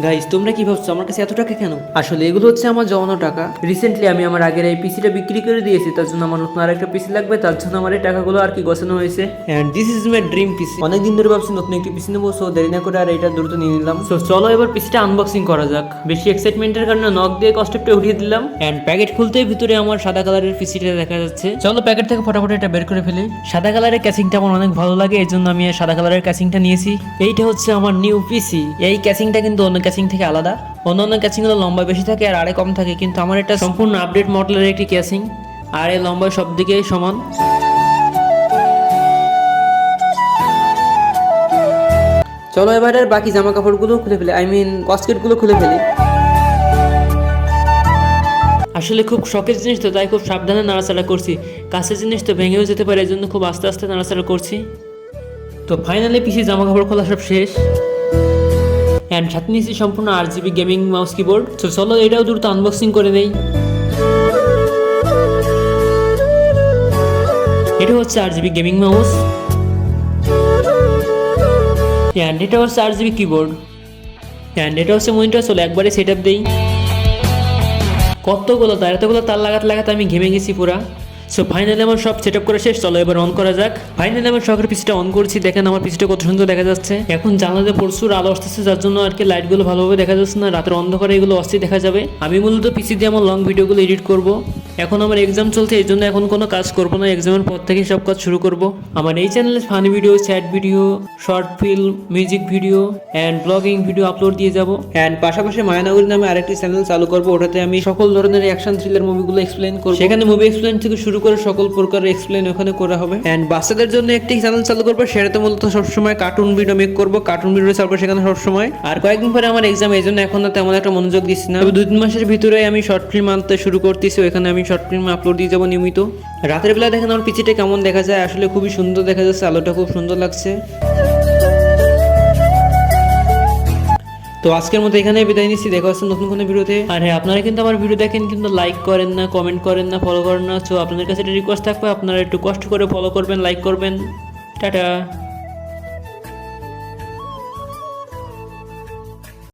Guys, তোমরা কি ভাবছো আমার কাছে এত টাকা কেন? আসলে এগুলো হচ্ছে আমার জমানো টাকা। রিসেন্টলি আমি আমার আগের এই পিসিটা বিক্রি করে দিয়েছি, তার জন্য আমার নতুন আরেকটা পিসি লাগবে, তার জন্য আমার এই টাকাগুলো আর কি গোছানো হয়েছে। And this is my dream PC. অনেকদিন ধরে ভাবছি নতুন একটি পিসি নেবো, সো দেরি না করে আর এটা দ্রুত নিয়ে নিলাম। সো চলো এবার পিসিটা আনবক্সিং করা যাক। বেশি এক্সাইটমেন্টের কারণে নক দিয়ে কস্টেপটা উঠিয়ে দিলাম। এন্ড প্যাকেট খুলতেই ভিতরে আমার সাদা কালারের পিসিটা দেখা যাচ্ছে। চলো প্যাকেট থেকে ফটাফট এটা বের করে ফেলি। সাদা কালারের ক্যাসিংটা আমার অনেক ভালো লাগে, এই জন্য আমি এই সাদা কালারের ক্যাসিংটা নিয়েছি। এইটা হচ্ছে আমার নিউ পিসি। এই ক্যাসিংটা কিন্তু অন্য ক্যাসিং থেকে আলাদা। অন্যান্য ক্যাসিংগুলো লম্বা বেশি থাকে আর আড়ে কম থাকে, কিন্তু আমার এটা সম্পূর্ণ আপডেট মডেলের একটি ক্যাসিং, আর এই লম্বা সব দিকেই সমান। চলো এবার আর বাকি জামা কাপড়গুলো খুলে ফেলি, আই মিন কস্কেটগুলো খুলে ফেলি। আসলে খুব শখের জিনিস তো, তাই খুব সাবধানে নাড়াচাড়া করছি। কাছের জিনিস তো ভেঙেও যেতে পারে, এই জন্য খুব আস্তে আস্তে নাড়াচাড়া করছি। তো ফাইনালি পিসি জামা কাপড় খোলা সব শেষ। অ্যান্ড সাথে নিয়েছি সম্পূর্ণ RGB গেমিং মাউস কিবোর্ড। তো চলো এটাও দ্রুত আনবক্সিং করে নেই। এটা হচ্ছে RGB গেমিং মাউস, অ্যান্ড এটা হচ্ছে RGB কিবোর্ড, অ্যান্ড এটা হচ্ছে মনিটর। চলো একবারে সেট আপ দিই। কতগুলো তার, এতগুলো তার লাগাতে লাগাতে আমি ঘেমে গেছি পুরা। সো ফাইনালি আমার সব সেট আপ করা শেষ। চলো এবার অন করা যাক। ফাইনালি আমার শখের পিসিটা অন করছি। দেখেন আমার পিসিটা কত সুন্দর দেখা যাচ্ছে। এখন জানালাতে প্রচুর আলো আসতেছে, যার জন্য আর কি লাইটগুলো ভালোভাবে দেখা যাচ্ছে না। রাতের অন্ধকারে এগুলো অস্থির দেখা যাবে। আমি মূলত পিসি দিয়ে আমার লং ভিডিওগুলো এডিট করব। এখন আমার এক্সাম চলছে, এই জন্য এখন কোনো কাজ করবো না। এক্সামের পর থেকে সব কাজ শুরু করব। আমার এই চ্যানেলে funny video, chat video, short film, music video and blogging video upload দিয়ে যাব। অ্যান্ড পাশাপাশি মায়ানগরী নামে আরেকটি চ্যানেল চালু করবো, ওটাতে আমি সকল ধরনের অ্যাকশন থ্রিলার মুভিগুলো এক্সপ্লেন করব। সেখানে মুভি এক্সপ্লেন থেকে শুরু করে সকল প্রকার এক্সপ্লেন ওখানে করা হবে। অ্যান্ড বাচ্চাদের জন্য একটি চ্যানেল চালু করবো, সেটাতে মূলত সবসময় কার্টুন ভিডিও মেক করবো, কার্টুন ভিডিও চালবো সেখানে সবসময়। আর কয়েকদিন পরে আমার এক্সাম, এই জন্য এখন তেমন একটা মনোযোগ দিচ্ছি না। তবে 2-3 মাসের ভিতরে আমি শর্ট ফিল্ম আনতে শুরু করতেছি, ওখানে আমি শর্ট ফিল্ম আপলোড দিয়ে যাবো নিয়মিত। রাতের বেলা দেখেন আমার পিছিটা কেমন দেখা যায়, আসলে খুবই সুন্দর দেখা যাচ্ছে, আলোটা খুব সুন্দর লাগছে। তো আজকের মতো এখানে বিদায় নিচ্ছি, দেখা হচ্ছে নতুন কোনো ভিডিওতে। আর হ্যাঁ, আপনারা কিন্তু আমার ভিডিও দেখেন কিন্তু লাইক করেন না, কমেন্ট করেন না, ফলো করেন না। সো আপনাদের কাছে একটা রিকোয়েস্ট থাকবে, আপনারা একটু কষ্ট করে ফলো করবেন, লাইক করবেন। টাটা।